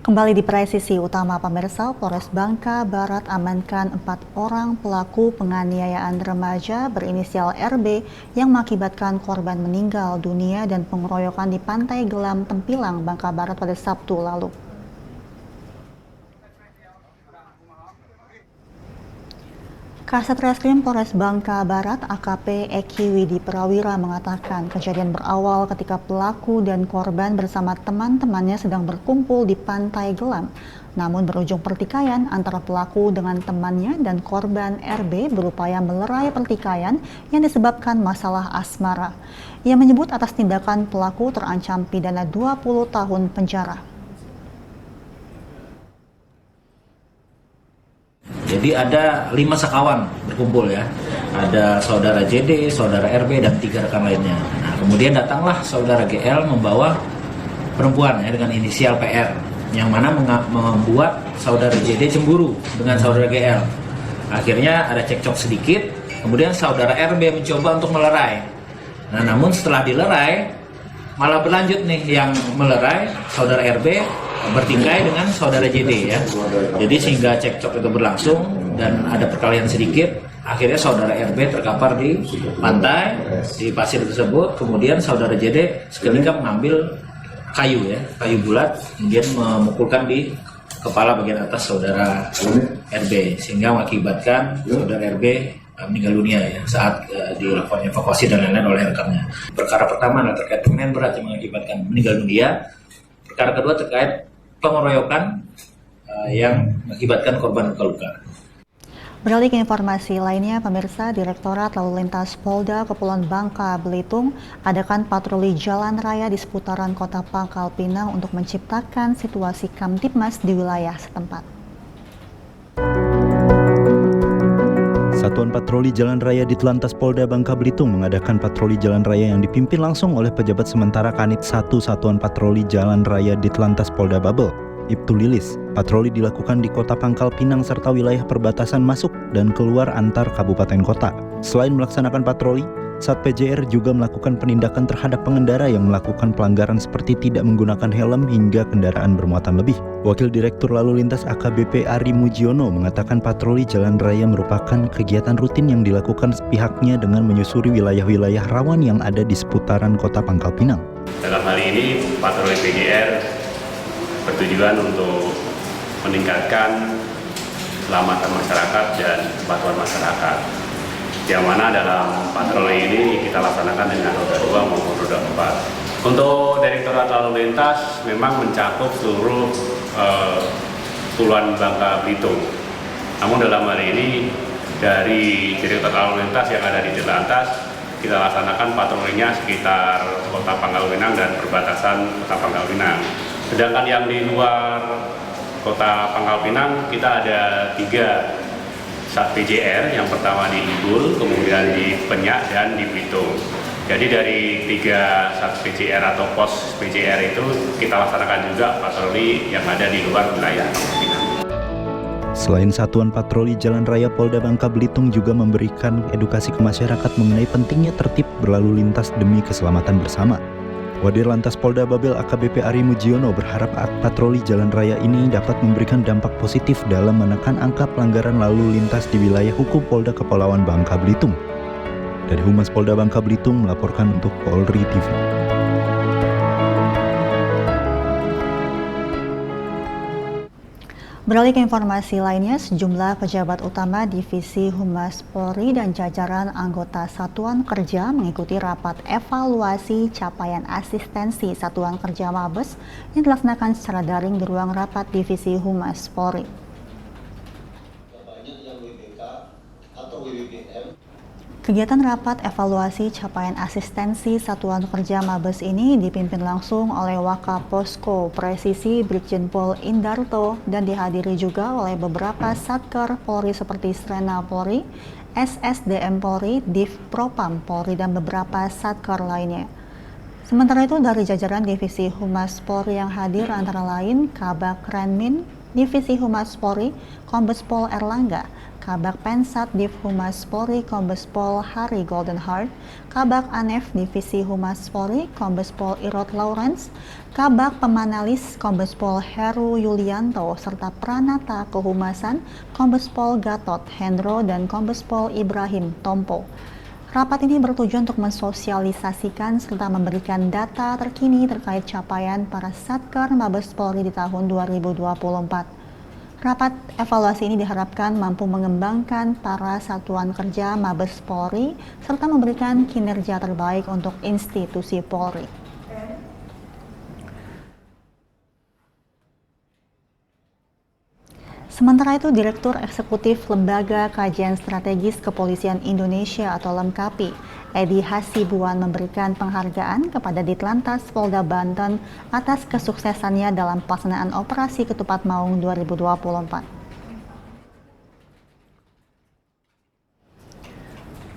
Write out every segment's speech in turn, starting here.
Kembali di presisi utama pemirsa, Polres Bangka Barat amankan 4 orang pelaku penganiayaan remaja berinisial RB yang mengakibatkan korban meninggal dunia dan pengeroyokan di Pantai Gelam Tempilang, Bangka Barat pada Sabtu lalu. Kasat Reskrim Polres Bangka Barat AKP Eki Widi Prawira mengatakan kejadian berawal ketika pelaku dan korban bersama teman-temannya sedang berkumpul di Pantai Gelam. Namun berujung pertikaian antara pelaku dengan temannya dan korban RB berupaya melerai pertikaian yang disebabkan masalah asmara. Ia menyebut atas tindakan pelaku terancam pidana 20 tahun penjara. Jadi ada 5 sekawan berkumpul ya, ada saudara JD, saudara RB, dan 3 rekan lainnya. Nah, kemudian datanglah saudara GL membawa perempuan ya, dengan inisial PR, yang mana membuat saudara JD cemburu dengan saudara GL. Akhirnya ada cekcok sedikit, kemudian saudara RB mencoba untuk melerai. Nah, namun setelah dilerai, malah berlanjut nih yang melerai saudara RB bertikai dengan saudara JD ya. Jadi sehingga cekcok itu berlangsung dan ada perkelahian sedikit, akhirnya saudara RB terkapar di pantai di pasir tersebut. Kemudian saudara JD seketika mengambil kayu bulat, kemudian memukulkan di kepala bagian atas saudara RB sehingga mengakibatkan saudara RB meninggal dunia ya saat dilakukan evakuasi dan lain-lain oleh rekannya. Perkara pertama adalah terkait penganiayaan berat yang mengakibatkan meninggal dunia. Perkara kedua terkait pengeroyokan yang mengakibatkan korban luka-luka. Beralih ke informasi lainnya, pemirsa, Direktorat Lalu Lintas Polda Kepulauan Bangka Belitung adakan patroli jalan raya di seputaran Kota Pangkal Pinang untuk menciptakan situasi Kamtibmas di wilayah setempat. Satuan Patroli Jalan Raya Ditlantas Polda Bangka Belitung mengadakan patroli jalan raya yang dipimpin langsung oleh pejabat sementara Kanit 1 Satuan Patroli Jalan Raya Ditlantas Polda Babel, Ibtu Lilis. Patroli dilakukan di Kota Pangkal Pinang serta wilayah perbatasan masuk dan keluar antar kabupaten kota. Selain melaksanakan patroli, Sat PJR juga melakukan penindakan terhadap pengendara yang melakukan pelanggaran seperti tidak menggunakan helm hingga kendaraan bermuatan lebih. Wakil Direktur Lalu Lintas AKBP Ari Mujiono mengatakan patroli jalan raya merupakan kegiatan rutin yang dilakukan pihaknya dengan menyusuri wilayah-wilayah rawan yang ada di seputaran Kota Pangkal Pinang. Dalam hal ini, patroli PJR bertujuan untuk meningkatkan keselamatan masyarakat dan kepatuhan masyarakat. Yang mana dalam patroli ini kita laksanakan dengan roda 2 maupun roda 4. Untuk Direktorat Lalu Lintas memang mencakup seluruh Kepulauan Bangka Belitung. Namun dalam hal ini dari Direktorat Lalu Lintas yang ada di Ditlantas, kita laksanakan patrolinya sekitar Kota Pangkal Pinang dan perbatasan Kota Pangkal Pinang. Sedangkan yang di luar Kota Pangkal Pinang kita ada 3 Sat PJR, yang pertama di Ibul, kemudian di Penyak, dan di Belitung. Jadi dari 3 Sat PJR atau pos PJR itu kita laksanakan juga patroli yang ada di luar wilayah Pangkal Pinang. Selain Satuan Patroli Jalan Raya Polda Bangka Belitung juga memberikan edukasi ke masyarakat mengenai pentingnya tertib berlalu lintas demi keselamatan bersama. Wadir Lantas Polda Babel AKBP Ari Mujiono berharap patroli jalan raya ini dapat memberikan dampak positif dalam menekan angka pelanggaran lalu lintas di wilayah hukum Polda Kepulauan Bangka Belitung. Dari Humas Polda Bangka Belitung melaporkan untuk Polri TV. Beralih ke informasi lainnya, sejumlah pejabat utama Divisi Humas Polri dan jajaran anggota Satuan Kerja mengikuti rapat evaluasi capaian asistensi Satuan Kerja Mabes yang dilaksanakan secara daring di ruang rapat Divisi Humas Polri. Kegiatan rapat evaluasi capaian asistensi Satuan Kerja Mabes ini dipimpin langsung oleh Wakaposko Presisi Brigjen Pol Indarto dan dihadiri juga oleh beberapa Satker Polri seperti Srena Polri, SSDM Polri, Div Propam Polri, dan beberapa Satker lainnya. Sementara itu dari jajaran Divisi Humas Polri yang hadir antara lain Kabak Renmin, Divisi Humas Polri, Kombes Pol Erlangga, Kabak Pensat Div Humas Polri Kombes Pol Hari Goldenheart, Kabak Anef Divisi Humas Polri Kombes Pol Irot Lawrence, Kabak Pemanalis Kombes Pol Heru Yulianto, serta Pranata Kehumasan Kombes Pol Gatot Hendro dan Kombes Pol Ibrahim Tompo. Rapat ini bertujuan untuk mensosialisasikan serta memberikan data terkini terkait capaian para Satker Mabes Polri di tahun 2024. Rapat evaluasi ini diharapkan mampu mengembangkan para satuan kerja Mabes Polri serta memberikan kinerja terbaik untuk institusi Polri. Sementara itu, Direktur Eksekutif Lembaga Kajian Strategis Kepolisian Indonesia atau LEMKAPI, Edi Hasibuan memberikan penghargaan kepada Ditlantas Polda Banten atas kesuksesannya dalam pelaksanaan Operasi Ketupat Maung 2024.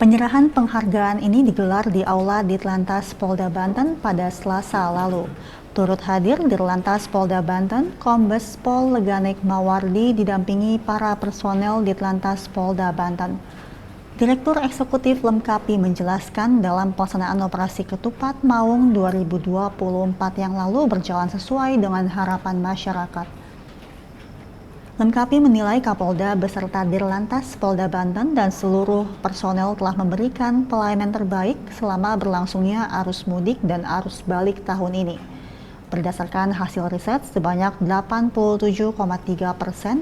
Penyerahan penghargaan ini digelar di Aula Ditlantas Polda Banten pada Selasa lalu. Turut hadir Dirlantas Polda Banten, Kombes Pol Leganek Mawardi didampingi para personel Ditlantas Polda Banten. Direktur Eksekutif LEMKAPI menjelaskan dalam pelaksanaan Operasi Ketupat Maung 2024 yang lalu berjalan sesuai dengan harapan masyarakat. LEMKAPI menilai Kapolda beserta Dirlantas Polda Banten dan seluruh personel telah memberikan pelayanan terbaik selama berlangsungnya arus mudik dan arus balik tahun ini. Berdasarkan hasil riset, sebanyak 87,3%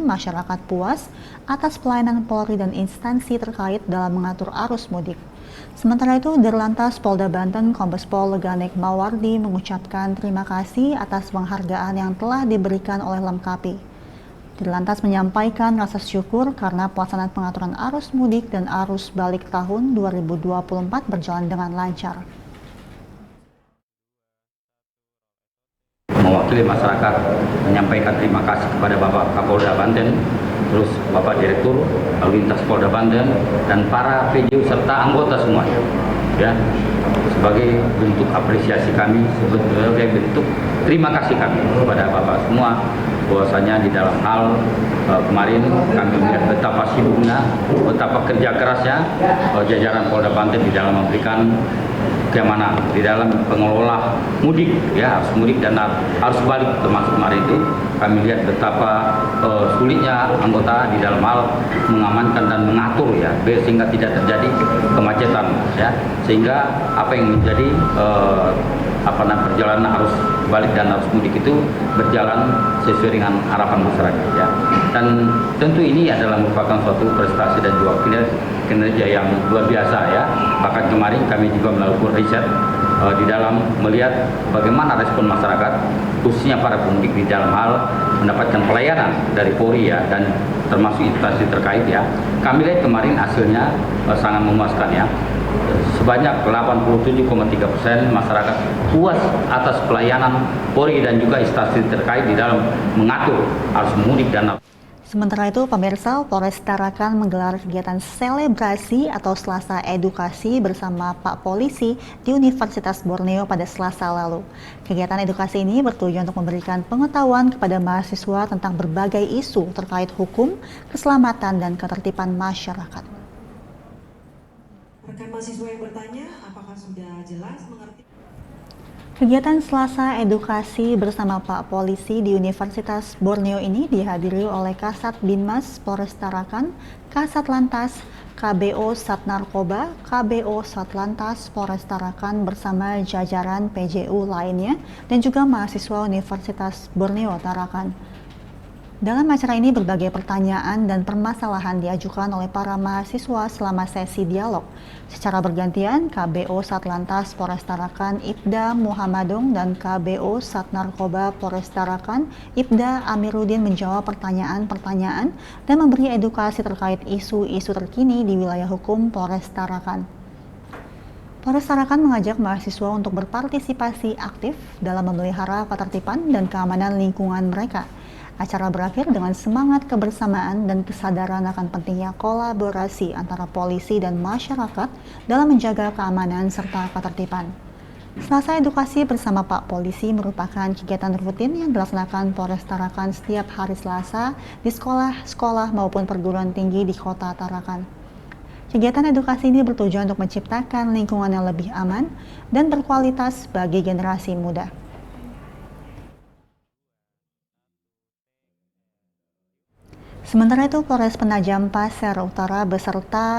masyarakat puas atas pelayanan Polri dan instansi terkait dalam mengatur arus mudik. Sementara itu, Dirlantas Polda Banten Kombes Pol Leganek Mawardi mengucapkan terima kasih atas penghargaan yang telah diberikan oleh LEMKAPI. Dirlantas menyampaikan rasa syukur karena pelaksanaan pengaturan arus mudik dan arus balik tahun 2024 berjalan dengan lancar. Mewakili masyarakat menyampaikan terima kasih kepada Bapak Kapolda Banten, terus Bapak Direktur Lalu Lintas Polda Banten dan para PJU serta anggota semuanya, ya, sebagai bentuk apresiasi kami, sebagai bentuk terima kasih kami kepada Bapak semua, bahwasanya di dalam hal kemarin kami melihat betapa sibuknya, betapa kerja kerasnya jajaran Polda Banten di dalam memberikan keamanan di dalam pengelola mudik, ya, harus mudik dan harus balik, termasuk kemarin itu kami lihat betapa sulitnya anggota di dalam hal mengamankan dan mengatur, ya, sehingga tidak terjadi kemacetan, ya, sehingga apa yang menjadi perjalanan arus balik dan arus mudik itu berjalan sesuai dengan harapan masyarakat, ya. Dan tentu ini adalah merupakan suatu prestasi dan juga kinerja yang luar biasa, ya. Bahkan kemarin kami juga melakukan riset di dalam melihat bagaimana respon masyarakat, khususnya para pemudik di dalam hal mendapatkan pelayanan dari Polri, ya, dan termasuk instansi terkait, ya. Kami lihat kemarin hasilnya sangat memuaskan, ya. Sebanyak 87,3% masyarakat puas atas pelayanan Polri dan juga instansi terkait di dalam mengatur arus mudik dan Sementara itu, pemirsa, Polres Tarakan menggelar kegiatan selebrasi atau Selasa Edukasi bersama Pak Polisi di Universitas Borneo pada Selasa lalu. Kegiatan edukasi ini bertujuan untuk memberikan pengetahuan kepada mahasiswa tentang berbagai isu terkait hukum, keselamatan, dan ketertiban masyarakat. Rekan mahasiswa yang bertanya, apakah sudah jelas mengerti? Kegiatan Selasa Edukasi bersama Pak Polisi di Universitas Borneo ini dihadiri oleh Kasat Binmas Polres Tarakan, Kasat Lantas, KBO Sat Narkoba, KBO Satlantas Polres Tarakan bersama jajaran PJU lainnya dan juga mahasiswa Universitas Borneo Tarakan. Dalam acara ini berbagai pertanyaan dan permasalahan diajukan oleh para mahasiswa selama sesi dialog. Secara bergantian, KBO Satlantas Polres Tarakan Ibda Muhammadong dan KBO Sat Narkoba Polres Tarakan Ibda Amiruddin menjawab pertanyaan-pertanyaan dan memberi edukasi terkait isu-isu terkini di wilayah hukum Polres Tarakan. Polres Tarakan mengajak mahasiswa untuk berpartisipasi aktif dalam memelihara ketertiban dan keamanan lingkungan mereka. Acara berakhir dengan semangat kebersamaan dan kesadaran akan pentingnya kolaborasi antara polisi dan masyarakat dalam menjaga keamanan serta ketertiban. Selasa Edukasi bersama Pak Polisi merupakan kegiatan rutin yang dilaksanakan Polres Tarakan setiap hari Selasa di sekolah-sekolah maupun perguruan tinggi di Kota Tarakan. Kegiatan edukasi ini bertujuan untuk menciptakan lingkungan yang lebih aman dan berkualitas bagi generasi muda. Sementara itu, Polres Penajam Pasir Utara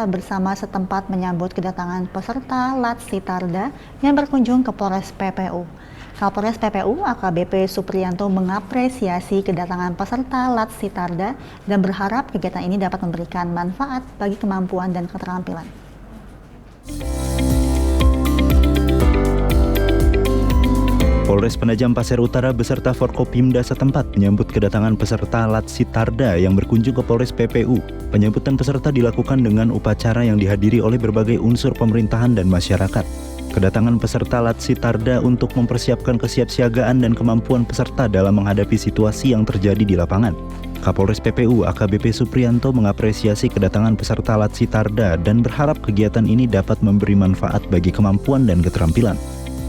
bersama setempat menyambut kedatangan peserta Lat Sitarda yang berkunjung ke Polres PPU. Kapolres PPU AKBP Supriyanto mengapresiasi kedatangan peserta Lat Sitarda dan berharap kegiatan ini dapat memberikan manfaat bagi kemampuan dan keterampilan. Polres Penajam Pasir Utara beserta Forkopimda setempat menyambut kedatangan peserta Lat Sitarda yang berkunjung ke Polres PPU. Penyambutan peserta dilakukan dengan upacara yang dihadiri oleh berbagai unsur pemerintahan dan masyarakat. Kedatangan peserta Lat Sitarda untuk mempersiapkan kesiapsiagaan dan kemampuan peserta dalam menghadapi situasi yang terjadi di lapangan. Kapolres PPU AKBP Supriyanto mengapresiasi kedatangan peserta Lat Sitarda dan berharap kegiatan ini dapat memberi manfaat bagi kemampuan dan keterampilan.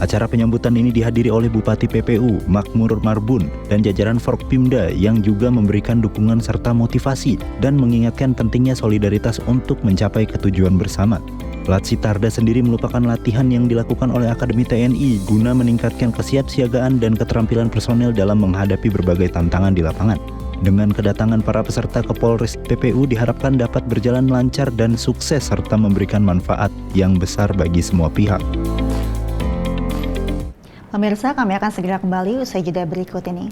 Acara penyambutan ini dihadiri oleh Bupati PPU, Makmur Marbun, dan jajaran Forkopimda yang juga memberikan dukungan serta motivasi dan mengingatkan pentingnya solidaritas untuk mencapai ketujuan bersama. Lat Sitarda sendiri merupakan latihan yang dilakukan oleh Akademi TNI guna meningkatkan kesiapsiagaan dan keterampilan personel dalam menghadapi berbagai tantangan di lapangan. Dengan kedatangan para peserta ke Polres PPU diharapkan dapat berjalan lancar dan sukses serta memberikan manfaat yang besar bagi semua pihak. Pemirsa, kami akan segera kembali usai jeda berikut ini.